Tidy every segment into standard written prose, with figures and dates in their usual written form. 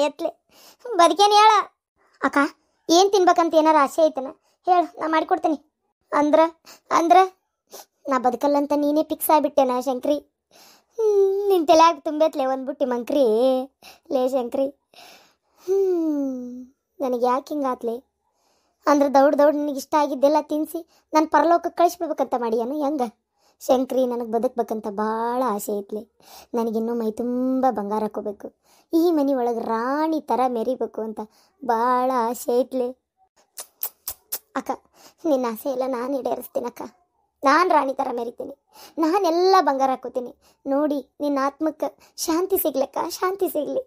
ಎತ್ಲೆ ಬದುಕೇನು ಹೇಳ ಅಕ್ಕ. ಏನು ತಿನ್ಬೇಕಂತ ಏನಾರ ಆಸೆ ಐತನ ಹೇಳು, ನಾ ಮಾಡಿಕೊಡ್ತೀನಿ. ಅಂದ್ರ ಅಂದ್ರ ನಾ ಬದುಕಲ್ಲಂತ ನೀನೇ ಫಿಕ್ಸ್ ಆಗಿಬಿಟ್ಟೆನಾ ಶಂಕ್ರಿ? ನಿನ್ನ ತಲೆಯಾಗ ತುಂಬೈತ್ಲೆ ಒಂದು ಬುಟ್ಟಿ ಮಂಕ್ರಿ ಲೇ ಶಂಕ್ರಿ. ನನಗೆ ಯಾಕೆ ಹಿಂಗಾತ್ಲೆ? ಅಂದ್ರೆ ದೌಡ್ ನಿನಗೆ ಇಷ್ಟ ಆಗಿದ್ದೆಲ್ಲ ತಿನ್ನಿಸಿ ನನ್ನ ಪರಲೋಕಕ್ಕೆ ಕಳಿಸ್ಬೇಕಂತ ಮಾಡಿಯಾನು ಹೆಂಗ ಶಂಕ್ರಿ? ನನಗೆ ಬದುಕಬೇಕಂತ ಭಾಳ ಆಸೆ ಐತ್ಲೆ. ನನಗಿನ್ನೂ ಮೈ ತುಂಬ ಬಂಗಾರ ಹಾಕೋಬೇಕು, ಈ ಮನೆ ಒಳಗೆ ರಾಣಿ ಥರ ಮೆರಿಬೇಕು ಅಂತ ಭಾಳ ಆಸೆ ಐತ್ಲೆ. ಅಕ್ಕ, ನಿನ್ನ ಆಸೆ ಎಲ್ಲ ನಾನು ಈಡೇರಿಸ್ತೀನಕ್ಕ. ನಾನು ರಾಣಿ ಥರ ಮೆರಿತೀನಿ, ನಾನೆಲ್ಲ ಬಂಗಾರ ಹಾಕೋತೀನಿ. ನೋಡಿ ನಿನ್ನ ಆತ್ಮಕ್ಕೆ ಶಾಂತಿ ಸಿಗ್ಲಕ್ಕ, ಶಾಂತಿ ಸಿಗಲಿ.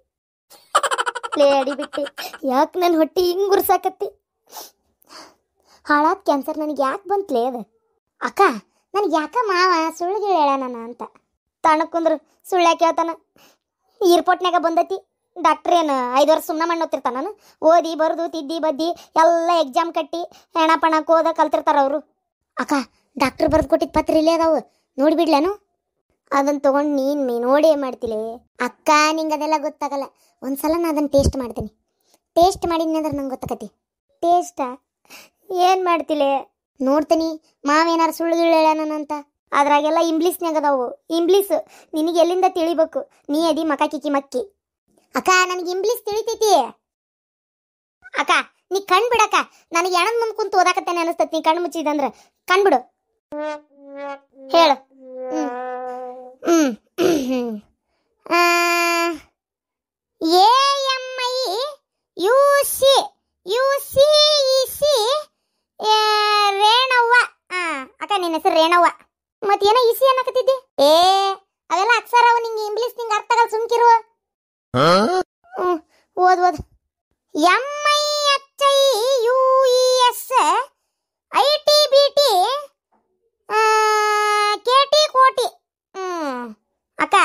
ಲೇ ಅಡಿಬಿಟ್ಟು, ಯಾಕೆ ನನ್ನ ಹೊಟ್ಟೆ ಹಿಂಗೆ ಗುರ್ಸಾಕತ್ತಿ? ಹಾಳಾದ ಕ್ಯಾನ್ಸರ್ ನನಗೆ ಯಾಕೆ ಬಂತಲೇ ಅದು? ಅಕ್ಕ, ನನಗೆ ಯಾಕ ಮಾವ ಸುಳ್ಳು ಹೇಳಣ ಅಂತ ತಣಕುಂದ್ರು ಸುಳ್ಳು ಯಾಕೆ ಹೇಳ್ತಾನ? ಏರ್ಪೋರ್ಟ್ನಾಗ ಬಂದೈತಿ ಡಾಕ್ಟ್ರ್ ಏನು 5 ವರ್ಷ ಸುಮ್ಮನೆ ಮಣ್ಣೋತಿರ್ತಾನ? ನಾನು ಓದಿ ಬರೆದು ತಿದ್ದಿ ಬದ್ದಿ ಎಲ್ಲ ಎಕ್ಸಾಮ್ ಕಟ್ಟಿ ಹೆಣ ಪಣಕ್ಕೆ ಹೋದ ಕಲ್ತಿರ್ತಾರ ಅವರು. ಅಕ್ಕ, ಡಾಕ್ಟ್ರ್ ಬರೆದು ಕೊಟ್ಟಿದ್ದು ಪತ್ರ ಇಲ್ಲೇ ಅದಾವು, ನೋಡಿಬಿಡ್ಲೇನು? ಅದನ್ನು ತೊಗೊಂಡು ನೀನು ನೋಡಿ ಏನು ಮಾಡ್ತಿಲೇ? ಅಕ್ಕ, ನಿಂಗೆ ಅದೆಲ್ಲ ಗೊತ್ತಾಗಲ್ಲ. ಒಂದ್ಸಲ ನಾನು ಅದನ್ನು ಟೇಸ್ಟ್ ಮಾಡ್ತೀನಿ. ಟೇಸ್ಟ್ ಮಾಡಿದ್ನಿ ಅಂದ್ರೆ ನಂಗೆ ಗೊತ್ತಾಕತಿ. ಟೇಸ್ಟಾ? ಏನು ಮಾಡ್ತಿಲೇ? ನೋಡ್ತೀನಿ ಮಾವೇನಾರು ಸುಳ್ಳು ಹೇಳೋಣಂತ. ಅದ್ರಾಗೆಲ್ಲ ಇಂಗ್ಲೀಷ್ನಾಗ ಅದಾವು. ಇಂಗ್ಲೀಷ್ ನಿನಗೆ ಎಲ್ಲಿಂದ ತಿಳಿಬೇಕು? ನೀ ಅದಿ ಮಕ ಕಿಕ್ಕಿ ಮಕ್ಕಿ. ಅಕ್ಕ, ನನಗೆ ಇಂಗ್ಲೀಷ್ ತಿಳಿತೈತಿ. ಅಕ್ಕ, ನೀ ಕಣ್ ಬಿಡಕ್ಕ. ನನಗೆ ಎಣದ ಮುಂದೆ ಕುಂತು ಓದಾಕತ್ತೇನೆ ಅನಿಸ್ತೈತಿ. ನೀ ಕಣ್ಣು ಮುಚ್ಚಿದಂದ್ರೆ ಕಣ್ಬಿಡು. ಹೇಳು. AMIUCEC ರೇಣವ್ವ. ಅಕ್ಕ, ನಿನ್ನ ಹೆಸರು ರೇಣವ್ವ. ಮತ್ತೇನೋ ಇಸಿ ಅನ್ನಕತ್ತಿದ್ದೆ? ಅವೆಲ್ಲ ಅಕ್ಷರ ಅವ. ನಿಂಗೆ ಇಂಗ್ಲೀಷ್ ನಿಂಗೆ ಅರ್ಥ ಆಗಲ್ಲ, ಸುಮ್ಕಿರುವ. ಓದ್ MIHIUES ITBT KT ಕೋಟಿ. ಅಕ್ಕ,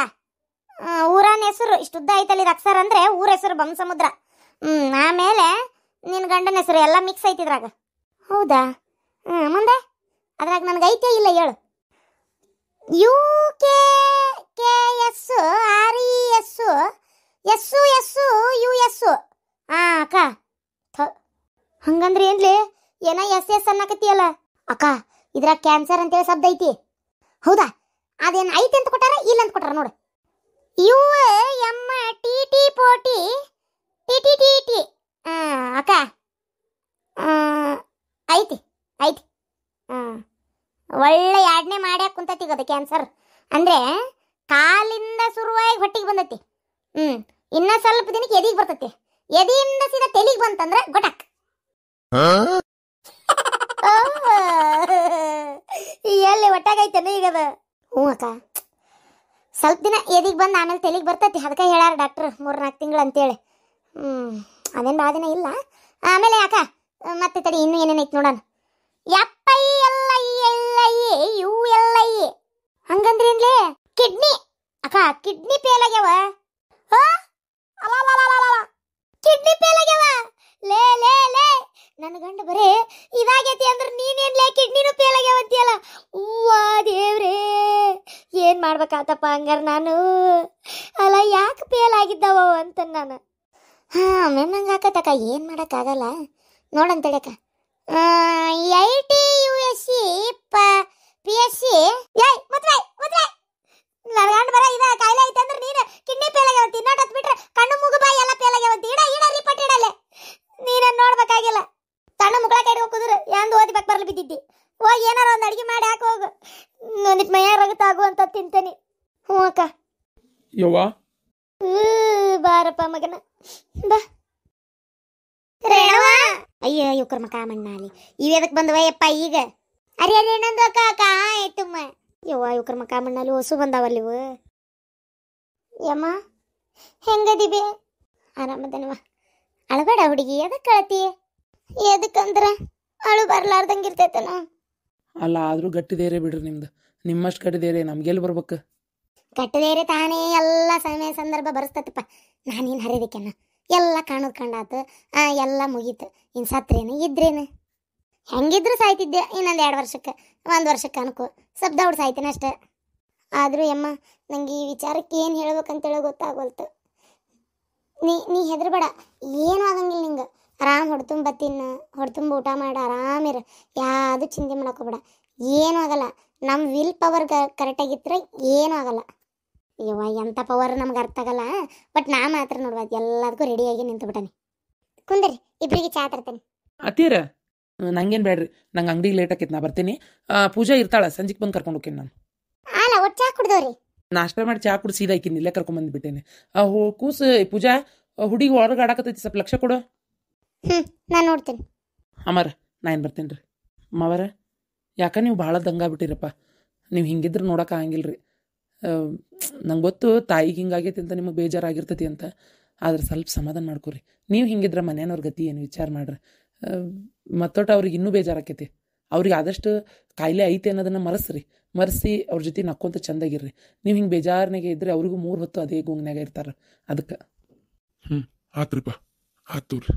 ಊರನ ಹೆಸರು ಇಷ್ಟುದ್ದ ಐತಲ್ಲ. ಇದು ಅಕ್ಷರ ಅಂದ್ರೆ ಊರ ಹೆಸರು ಬಂಸಮುದ್ರ. ಆಮೇಲೆ ನಿನ್ನ ಗಂಡನ ಹೆಸರು ಎಲ್ಲ ಮಿಕ್ಸ್ ಐತಿದ್ರಾಗ. ಹೌದಾ? ಮುಂದೆ ಅದ್ರಾಗ ನನಗೆ ಐತೆ ಇಲ್ಲ ಹೇಳು. UKKSRESSUS. ಅಕ್ಕ, ಹಂಗಂದ್ರೆ ಏನ್ಲಿ? ಏನ SS ಅನ್ನಕತ್ತಿಯಲ್ಲ ಅಕ್ಕ. ಇದ್ರಾಗ ಕ್ಯಾನ್ಸರ್ ಅಂತೇಳಿ ಶಬ್ದ ಐತಿ. ಹೌದಾ? ಅದೇನು ಐತಿ ಅಂತ ಕೊಟ್ಟಾರ ಇಲ್ಲ ಅಂತ ಕೊಟ್ಟಾರ ನೋಡು. UAMTT40TTTT. ಅಕ್ಕ, ಐತಿ ಐತಿ. ಒಳ್ಳೆ ಯಾಡ್ನೆ ಮಾಡ್ಯಾಕ ಕುಂತೈತಿ ಅದು ಕ್ಯಾನ್ಸರ್. ಅಂದ್ರೆ ಕಾಲಿಂದ ಶುರುವಾಗಿ ಹೊಟ್ಟಿಗೆ ಬಂದೈತಿ. ಇನ್ನ ಸ್ವಲ್ಪ ದಿನಕ್ಕೆ ಎದಿಗೆ ಬರ್ತೈತಿ. ಎದಿಯಿಂದ ಸೀದಾ ತೆಲಿಗೆ ಬಂತಂದ್ರೆ ಗೊಟಕ್. ಎಲ್ಲಿ ಒಟ್ಟಾಗೈತೇನು ಈಗದ? ಹ್ಞೂ ಅಕ್ಕ, ಸ್ವಲ್ಪ ದಿನ ಎದಿಗೆ ಬಂದು ಆಮೇಲೆ ತೆಲಿಗೆ ಬರ್ತೈತಿ. ಅದಕ್ಕೆ ಹೇಳ್ಯಾರ ಡಾಕ್ಟ್ರ್ 3-4 ತಿಂಗಳು ಅಂತೇಳಿ. ಅದೇನು ಭಾಳ ದಿನ ಇಲ್ಲ. ಆಮೇಲೆ ಅಕ್ಕ ಮತ್ತೆ ತಡಿ, ಇನ್ನೂ ಏನೇನೈತಿ ನೋಡೋಣ. FILILIULI. ಹಂಗಂದ್ರೆ ಏನ್ಲೇ? ಕಿಡ್ನಿ. ಅಕ್ಕ, ಕಿಡ್ನಿ ಫೇಲ್ ಆಗ್ಯಾವ. ಕಿಡ್ನಿ ಫೇಲ್ ಆಗ್ಯಾವ. ಲೇ ಲೇ ಲೇ, ನನ್ನ ಗಂಡ ಬರೇ ಇದಾಗೈತಿ ಅಂದ್ರೆ ನೀನೇನ್ಲೇ ಕಿಡ್ನಿನೂ ಫೇಲ್ ಆಗ್ಯಾವಂತಿಯಲ್ಲ? ಹೂವಾ ದೇವ್ರೇ, ಏನು ಮಾಡ್ಬೇಕಾತಪ್ಪ ಹಂಗಾರ ನಾನು? ಅಲ್ಲ, ಯಾಕೆ ಫೇಲ್ ಆಗಿದ್ದಾವ ಅಂತ ನಾನು. ಮ್ಯಾಮ್ ನಂಗೆ ಹಾಕತ್ತಕ್ಕ, ಏನು ಮಾಡೋಕ್ಕಾಗಲ್ಲ. ನೋಡಂತೇಳಕ್ಕ. ITUSC PSC. ನನ್ನ ಗಂಡ ಬರ ಇದ ಕಾಯಿಲೆ ಐತೆ ಅಂದ್ರೆ ನೀನು ಕಿಡ್ನಿ ಫೇಲ್ ಆಗ್ಯಾವಂತಿ. ನೋಡತ್ ಬಿಟ್ರೆ ಕಣ್ಣು ಮೂಗು ಬಾಯಿ ಎಲ್ಲ ಫೇಲ್ ಆಗ್ಯಾವಂತಿ. ಇಡ ರಿಪೋರ್ಟ್ ಇಡಲ್ಲೇ. ನೀನು ನೋಡ್ಬೇಕಾಗಿಲ್ಲ. ಕಣ್ಣು ಮುಗಳ ಕೈಗೆ ಹೋಗುದ್ರೆ ಎಂದು ಓದಿಬೇಕು ಬರ್ಲಿ ಬಿದ್ದಿದ್ದಿ. ಹೋಗಿ ಏನಾರ ಒಂದು ಅಡಿಗೆ ಮಾಡಿ ಹಾಕಿ ಹೋಗು. ನಿನ್ನ ಮೈಯಾಗ ರಗತಾಗುವಂತ ತಿಂತೇನೆ. ಹ್ಞೂ ಅಕ್ಕ. ಯವ್ವ, ಬಾರಪ್ಪ ಮಗನ ಬಾ. ರೇಣವ್ವ, ಅಯ್ಯೋ ಇವ್ಕರ ಮಕ ಮಣ್ಣಾಲಿ ಇವೇದಕ್ಕೆ ಬಂದವಯ್ಯಪ್ಪ ಈಗ? ಅರೆ ಏನಂದು ಅಕ್ಕ ಅಕ್ಕ ಆಯ್ತಮ್ಮ. ಯವ್ವ ಇವ್ಕರ ಮಕ ಮಣ್ಣಾಲಿ ಹೊಸು ಬಂದಾವಲ್ಲಿ ಇವು. ಯಮ್ಮ ಹೆಂಗದಿಬಿ? ಆರಾಮದನವ. ಅಳಬೇಡ ಹುಡುಗಿ, ಎದಕ್ಕೆ ಅಳತಿ? ಎದಕ್ಕಂದ್ರ ಅಳು ಬರ್ಲಾರ್ದಂಗೆ ಇರ್ತೈತನ. ಅಲ್ಲ, ಆದರೂ ಗಟ್ಟಿದೇರೆ ಬಿಡ್ರಿ ನಿಮ್ದು. ನಿಮ್ಮಷ್ಟು ಗಟ್ಟಿದೇರೆ ನಮ್ಗೆಲ್ಲಿ ಬರ್ಬೇಕು? ಗಟ್ಟಿದೇರೆ ತಾನೇ ಎಲ್ಲ ಸಮಯ ಸಂದರ್ಭ ಬರೆಸ್ತೈತಪ್ಪ. ನಾನೇನು ಹರಿದಕ್ಕೆನ ಎಲ್ಲ ಕಾಣೋದು ಕಂಡಾತು. ಎಲ್ಲ ಮುಗೀತು. ಇನ್ನು ಸತ್ರೇನು ಇದ್ರೇನು? ಹೆಂಗಿದ್ರು ಸಾಯ್ತಿದ್ದೆ. ಇನ್ನೊಂದು 2 ವರ್ಷಕ್ಕೆ 1 ವರ್ಷಕ್ಕೆ ಅನ್ಕೋ ಸ್ವಲ್ಪ ದೌಡ್ ಸಾಯ್ತೇನೆ ಅಷ್ಟೆ. ಆದರೂ ಯಮ್ಮ ನಂಗೆ ಈ ವಿಚಾರಕ್ಕೆ ಏನು ಹೇಳ್ಬೇಕಂತೇಳಿ ಗೊತ್ತಾಗೋಲ್ತು. ನೀ ಹೆದರ್ಬೇಡ, ಏನೂ ಆಗಂಗಿಲ್ಲ ನಿಂಗೆ. ಆರಾಮ್ ಹೊಡ್ತುಂಬ ತಿನ್ನು, ಹೊಡ್ತುಂಬ ಊಟ ಮಾಡಿ ಆರಾಮಿರು, ಯಾವುದು ಚಿಂತೆ ಮಾಡಕೋಬೇಡ, ಏನೂ ಆಗಲ್ಲ. ನಮ್ಮ ವಿಲ್ ಪವರ್ ಕರೆಕ್ಟಾಗಿದ್ರೆ ಏನೂ ಆಗಲ್ಲ. ಯವ್ವ ಎಂಥ ಪವರ್ ನಮ್ಗೆ ಅರ್ಥ ಆಗಲ್ಲ, ಬಟ್ ನಾ ಮಾತ್ರ ನೋಡುವ ಎಲ್ಲದಕ್ಕೂ ರೆಡಿಯಾಗಿ ನಿಂತುಬಿಟ್ಟಾನೆ. ಕುಂದ್ರಿ, ಇಬ್ಬರಿಗೆ ಚಾ ತರ್ತೇನೆ. ಅತ್ತೀರ ನಂಗೇನು ಬೇಡ್ರಿ, ನಂಗೆ ಅಂಗಡಿಗೆ ಲೇಟ್ ಆಕೈತೆ, ನಾ ಬರ್ತೀನಿ. ಪೂಜಾ ಇರ್ತಾಳೆ, ಸಂಜೆಗೆ ಬಂದು ಕರ್ಕೊಂಡು ಹೋಗ್ತೀನಿ ನಾನು. ಅಲ್ಲ ಒಟ್ಟು ಚಾ ಕುಡ್ದವ್ರಿ. ನಾಷ್ಟ ಮಾಡಿ ಚಾ ಕುಡಿ ಸೀದಾ ಆಕಿನಿ, ಇಲ್ಲೇ ಕರ್ಕೊಂಬಂದ್ಬಿಟ್ಟೇನೆ. ಕೂಸು ಪೂಜಾ ಹುಡುಗಿ ಹೊರಗೆ ಆಡಕತ್ತೈತಿ, ಸ್ವಲ್ಪ ಲಕ್ಷ ಕೊಡು. ನಾನು ನೋಡ್ತೀನಿ. ಅಮ್ಮಾರ ನಾ ಏನು ಬರ್ತೇನೆ ರೀ. ಮಾವರ ಯಾಕೆ ನೀವು ಭಾಳ ದಂಗಾಗ್ಬಿಟ್ಟಿರಪ್ಪ, ನೀವು ಹಿಂಗಿದ್ರೆ ನೋಡೋಕೆ ಆಗಂಗಿಲ್ಲ ರೀ. ನಂಗೆ ಗೊತ್ತು ತಾಯಿಗೆ ಹಿಂಗಾಗೈತಿ ಅಂತ ನಿಮಗೆ ಬೇಜಾರಾಗಿರ್ತೈತಿ ಅಂತ, ಆದ್ರೆ ಸ್ವಲ್ಪ ಸಮಾಧಾನ ಮಾಡ್ಕೊರಿ. ನೀವು ಹಿಂಗಿದ್ರೆ ಮನೆಯವ್ರ ಗತಿ ಏನು ವಿಚಾರ ಮಾಡ್ರಿ. ಮತ್ತೊಟ್ಟು ಅವ್ರಿಗೆ ಇನ್ನೂ ಬೇಜಾರಾಕೈತಿ. ಅವ್ರಿಗೆ ಆದಷ್ಟು ಕಾಯಿಲೆ ಐತೆ ಅನ್ನೋದನ್ನು ಮರೆಸಿ ಅವ್ರ ಜೊತೆ ನಕ್ಕೊಂತ ಚಂದಾಗಿರ್ರಿ. ನೀವು ಹಿಂಗೆ ಬೇಜಾರನಾಗೆ ಇದ್ದರೆ ಅವ್ರಿಗೂ 3 ಹೊತ್ತು ಅದೇ ಗುಂಗ್ನಾಗ ಇರ್ತಾರೆ. ಅದಕ್ಕೆ ಆತ್ರಿಪ್ಪ, ಆತು ರೀ.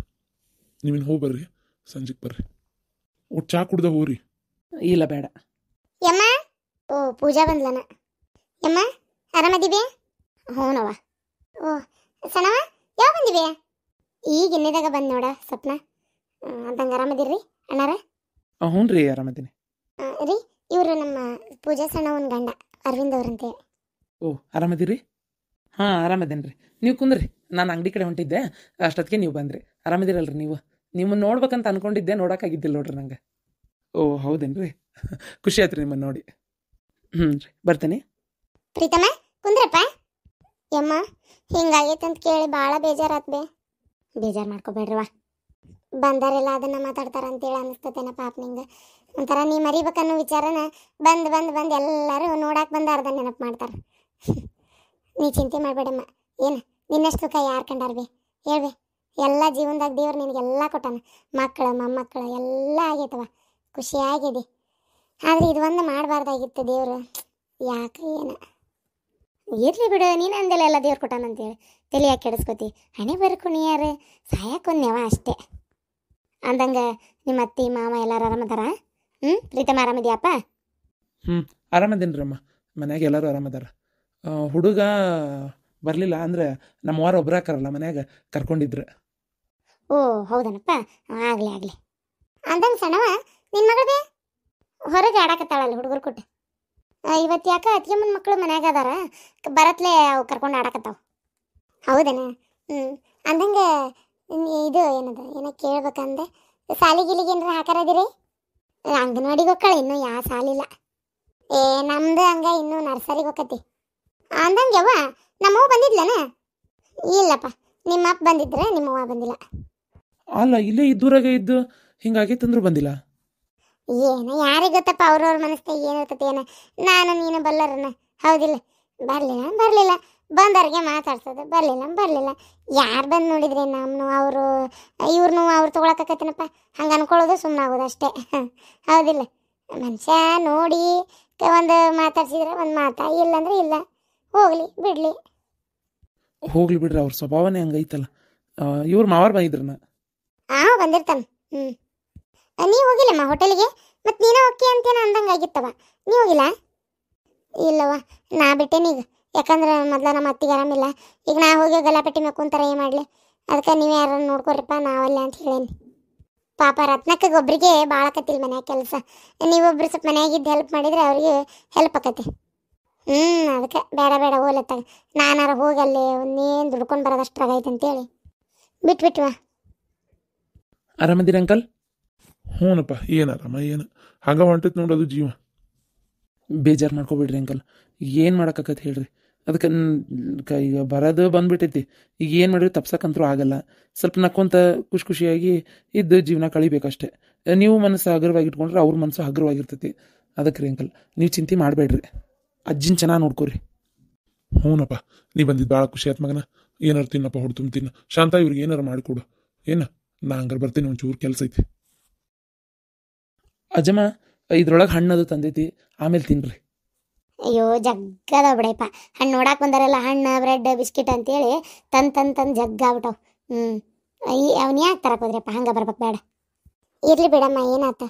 ನೀವಿನ್ನು ಹೋಗಿ ಬರ್ರಿ, ಸಂಜೆಗೆ ಬರ್ರಿ, ಒಟ್ಟು ಚಾ ಕುಡ್ದ ಹೋಗ್ರಿ. ಇಲ್ಲ ಬೇಡ. ಯಮ್ಮ, ಓ ಪೂಜಾ ಬಂದ್ಲನ. ಯಮ್ಮ ಆರಾಮದಿವೆ? ಹ್ಞೂನವ. ಓ ಸಣ್ಣವ ಯಾವ ಬಂದಿವೆ? ಈಗ ಇನ್ನಿದಾಗ ಬಂದು ನೋಡ ಸ್ವಪ್ನ. ಅಂದಂಗೆ ಆರಾಮದಿರ್ರಿ ಅಣ್ಣಾರ? ಹ್ಞೂ ರೀ, ಆರಾಮದೀನಿ ರೀ. ಇವರು ನಮ್ಮ ಪೂಜಾ ಸಣ್ಣವನ ಗಂಡ ಅರವಿಂದ್ ಅವ್ರಂತೇಳಿ. ಓ ಆರಾಮದಿರಿ? ಹಾಂ ಆರಾಮದೇನು ರೀ. ನೀವು ಕುಂದ್ರಿ, ನಾನು ಅಂಗಡಿ ಕಡೆ ಹೊಂಟಿದ್ದೆ, ಅಷ್ಟೊತ್ತಿಗೆ ನೀವು ಬಂದ್ರಿ. ಆರಾಮದಿರಲ್ರಿ ನೀವು? ನಿಮ್ಮನ್ನು ನೋಡ್ಬೇಕಂತ ಅನ್ಕೊಂಡಿದ್ದೆ, ನೋಡೋಕ್ಕಾಗಿದ್ದಿಲ್ಲ ನೋಡ್ರಿ ನಂಗೆ. ಓ ಹೌದೇನು ರೀ, ಖುಷಿ ಆಯ್ತು ರೀ ನಿಮ್ಮನ್ನು ನೋಡಿ. ರೀ ಬರ್ತೀನಿ. ಪ್ರೀತಮ್ಮ ಕುಂದ್ರಪ್ಪ. ಯಮ್ಮ ಹಿಂಗಾಗೈತೆ ಅಂತ ಕೇಳಿ ಭಾಳ ಬೇಜಾರಾತ್ಬೇ. ಬೇಜಾರು ಮಾಡ್ಕೋಬೇಡ್ರಿವ, ಬಂದಾರೆಲ್ಲ ಅದನ್ನು ಮಾತಾಡ್ತಾರ ಅಂತೇಳಿ ಅನ್ನಿಸ್ತತೇನ ಪಾಪ ನಿಂಗೆ. ಒಂಥರ ನೀ ಮರಿಬೇಕನ್ನೋ ವಿಚಾರನ ಬಂದು ಎಲ್ಲರೂ ನೋಡಕ್ಕೆ ಬಂದು ಅರ್ಧ ನೆನಪು ಮಾಡ್ತಾರೆ. ನೀ ಚಿಂತೆ ಮಾಡಬೇಡಮ್ಮ. ಏನು ನಿನ್ನಷ್ಟು ಸುಖ ಯಾರು ಕಂಡಾರ ಬಿ ಹೇಳ್ಬಿ. ಎಲ್ಲ ಜೀವನದಾಗ ದೇವ್ರು ನಿನಗೆಲ್ಲ ಕೊಟ್ಟಾನ, ಮಕ್ಕಳು ಮೊಮ್ಮಕ್ಕಳು ಎಲ್ಲ ಆಗೈತವ, ಖುಷಿಯಾಗಿದೆ. ಆದರೆ ಇದು ಒಂದು ಮಾಡಬಾರ್ದಾಗಿತ್ತು ದೇವರು, ಯಾಕೆ ಏನು ಇರಲಿ ಬಿಡು. ನೀನು ಅಂದೆಲ್ಲ ಎಲ್ಲ ದೇವ್ರು ಕೊಟ್ಟಾನಂತೇಳಿ ತಲೆ ಯಾಕೆ ಕೆಡಿಸ್ಕೊತಿ? ಹಣೆ ಬರ್ಕೊಣಿಯಾರು ಸಾಯಕೊಂಡ್ಯವ ಅಷ್ಟೇ. ಅಂದಂಗೆ ನಿಮ್ಮ ಅತ್ತಿ ಮಾವ ಎಲ್ಲರೂ ಆರಾಮದಾರ? ಪ್ರೀತಮ್ಮ ಆರಾಮಿದ್ಯಾಪ್ಪ? ಆರಾಮದೇನು ರೀ ಅಮ್ಮ, ಮನ್ಯಾಗ ಎಲ್ಲರೂ ಆರಾಮದಾರ. ಹುಡುಗ ಬರಲಿಲ್ಲ ಅಂದ್ರೆ ನಮ್ಮ ವಾರ ಒಬ್ಬರಾಕರಲ್ಲ ಮನ್ಯಾಗ ಕರ್ಕೊಂಡಿದ್ರು. ಓ ಹೌದನಪ್ಪ, ಆಗಲಿ. ಅಂದಂಗೆ ಸಣ್ಣವ ನಿನ್ನ ಮಗಳು ಹೊರಗೆ ಆಡಾಕತ್ತಾಳಲ್ಲ ಹುಡುಗರು ಕೊಟ್ಟು. ಇವತ್ತು ಯಾಕೆ ಅತ್ತಿಗೆಮ್ಮನ ಮಕ್ಕಳು ಮನ್ಯಾಗ ಅದಾರ, ಬರತ್ಲೆ ಅವು ಕರ್ಕೊಂಡು ಆಡಾಕತ್ತಾವ. ಹೌದನ? ಅಂದಂಗೆ ಇದು ಏನೋ ಕೇಳ್ಬೇಕಂದೆ, ಸಾಲಿಗಿಲಿಗೆ ಏನಾರ ಹಾಕಾರದಿರಿ? ಅಂಗನವಾಡಿಗೆ ಹೋಗ್ಕಳ, ಇನ್ನೂ ಯಾವ ಸಾಲಿಲ್ಲ. ನಮ್ದು ಹಂಗ ಇನ್ನೂ ನರ್ಸರಿಗೆ ಹೋಗತಿ. ಅಂದಂಗೆ ಯವ್ವ ನಮ್ಮವ್ವ ಬಂದಿದ್ಲನ? ಇಲ್ಲಪ್ಪ, ನಿಮ್ಮಪ್ಪ ಬಂದಿದ್ರೆ ನಿಮ್ಮವ್ವ ಬಂದಿಲ್ಲ. ಅಲ್ಲ ಇಲ್ಲೇ ಇದ್ದೂರಾಗೆ ಇದ್ದು ಹಿಂಗಾಗೈತಂದ್ರೂ ಬಂದಿಲ್ಲ. ಏನೋ ಯಾರಿಗೆ ಗೊತ್ತಪ್ಪ, ಅವ್ರವ್ರ ಮನಸ್ಸಿನಾಗ ಏನಿರ್ತೈತಿ ಏನೋ. ನಾನು ನೀನು ಬಲ್ಲರನ ಹೌದಿಲ್ಲ? ಬರಲಿಲ್ಲ ಬಂದವ್ರಿಗೆ ಮಾತಾಡ್ಸೋದು, ಬರಲಿಲ್ಲ. ಯಾರು ಬಂದು ನೋಡಿದ್ರೆ ನಮ್ಮನ್ನು ಅವರು ಇವ್ರನ್ನೂ ಅವ್ರು ತೊಗೊಳಕತ್ತೇನಪ್ಪ ಹಂಗೆ ಅನ್ಕೊಳ್ಳೋದು, ಸುಮ್ಮನೆ ಆಗೋದು ಅಷ್ಟೇ. ಹೌದಿಲ್ಲ? ಮನುಷ್ಯ ನೋಡಿ ಒಂದು ಮಾತಾಡ್ಸಿದ್ರೆ ಒಂದು ಮಾತಾ, ಇಲ್ಲಂದ್ರೆ ಇಲ್ಲ, ಹೋಗ್ಲಿ ಬಿಡ್ರಿ, ಅವ್ರ ಸ್ವಭಾವನೇ ಹಂಗೈತಲ್ಲ. ಇವ್ರ ಮಾವಾರ ಬಂದಿದ್ರನ? ಬಂದಿರ್ತಾನೆ. ನೀವು ಹೋಗಿಲ್ಲಮ್ಮ ಹೋಟೆಲಿಗೆ? ಮತ್ತು ನೀನು ಹೋಗಿ ಅಂತೇನೋ ಅಂದಂಗೆ ಆಗಿತ್ತವ, ನೀವು ಹೋಗಿಲ್ಲ? ಇಲ್ಲವ, ನಾ ಬಿಟ್ಟೇನೀಗ. ಯಾಕಂದ್ರೆ ಮೊದಲು ನಮ್ಮ ಅತ್ತಿಗೆ ಆರಾಮಿಲ್ಲ, ಈಗ ನಾ ಹೋಗಿ ಗಲಾಪಟ್ಟಿ ಮೇಲೆ ಕುಂತಾರ ಏನು ಮಾಡಲಿ, ಅದಕ್ಕೆ ನೀವು ಯಾರು ನೋಡ್ಕೊರಿಪ್ಪ ನಾವಲ್ಲ ಅಂತ ಹೇಳೇನಿ. ಪಾಪ ರತ್ನಕ್ಕೆ ಒಬ್ರಿಗೆ ಭಾಳ ಆಕತಿಲ್ಲ ಮನ್ಯಾಗ ಕೆಲಸ, ನೀವೊಬ್ರು ಸ್ವಲ್ಪ ಮನ್ಯಾಗಿದ್ದು ಹೆಲ್ಪ್ ಮಾಡಿದರೆ ಅವ್ರಿಗೆ ಹೆಲ್ಪ್ ಆಕತಿ. ಅದಕ್ಕೆ ಬೇಡ ಹೋಲತ್ತಾಗ ನಾನಾರ ಹೋಗಿ ಅಲ್ಲಿ ಒಂದೇನು ದುಡ್ಕೊಂಡು ಬರೋದಷ್ಟ್ರಾಗೈತೆ ಅಂತೇಳಿ ಬಿಟ್ಬಿಟ್ವ. ಆರಾಮದಿರಿ ಅಂಕಲ್? ಹ್ಞೂನಪ್ಪ, ಏನು ಆರಾಮ, ಏನು ಹಂಗೆ ಹೊಂಟೈತೆ ನೋಡೋದು ಜೀವ. ಬೇಜಾರು ಮಾಡ್ಕೊಬಿಡ್ರಿ ಅಂಕಲ್, ಏನು ಮಾಡೋಕ್ಕಾಗತ್ತೆ ಹೇಳ್ರಿ. ಅದಕ್ಕೆ ಈಗ ಬರೋದು ಬಂದುಬಿಟ್ಟೈತಿ, ಈಗ ಏನು ಮಾಡಿರಿ ತಪ್ಸಕ್ಕಂತರೂ ಆಗಲ್ಲ. ಸ್ವಲ್ಪ ನಕ್ಕೊಂತ ಖುಷಿಯಾಗಿ ಇದ್ದು ಜೀವನ ಕಳಿಬೇಕಷ್ಟೆ. ನೀವು ಮನಸ್ಸು ಹಗುರವಾಗಿ ಇಟ್ಕೊಂಡ್ರೆ ಅವ್ರ ಮನಸ್ಸು ಹಗುರವಾಗಿರ್ತೈತಿ. ಅದಕ್ಕೆ ರೀ ಅಂಕಲ್, ನೀವು ಚಿಂತೆ ಮಾಡಬೇಡ್ರಿ, ಅಜ್ಜಿನ ಚೆನ್ನಾಗಿ ನೋಡ್ಕೊರಿ. ಹ್ಞೂನಪ್ಪ, ನೀ ಬಂದಿದ್ದು ಭಾಳ ಖುಷಿ ಆಯ್ತು ಮಗನ. ಏನಾರು ತಿನ್ನಪ್ಪ, ಹೊಡ್ತುಂಬ ತಿನ್ನ. ಶಾಂತ ಇವ್ರಿಗೆ ಏನಾರು ಮಾಡಿಕೊಡು. ನಾ ಹಂಗಾರೆ ಬರ್ತೀನಿ, ಒಂಚೂರು ಕೆಲಸ ಐತಿ. ಅಜ್ಜಮ್ಮ ಇದ್ರೊಳಗೆ ಹಣ್ಣದು ತಂದೈತಿ, ಆಮೇಲೆ ತಿನ್ರಿ. ಅಯ್ಯೋ ಜಗ್ಗದ ಬಿಡಪ್ಪ, ಹಣ್ಣು ನೋಡಕ್ಕೆ ಬಂದಾರಲ್ಲ, ಹಣ್ಣು ಬ್ರೆಡ್ ಬಿಸ್ಕಿಟ್ ಅಂತೇಳಿ ತಂದು ಜಗ್ಗಾಗ್ಬಿಟ್ಟವು. ಅವ್ನು ಯಾಕೆ ತರಕ್ಕೆ ಹೋದ್ರಪ್ಪ? ಹಂಗೆ ಬರ್ಬೇಕು ಬೇಡ. ಇರಲಿ ಬಿಡಮ್ಮ, ಏನಾತ?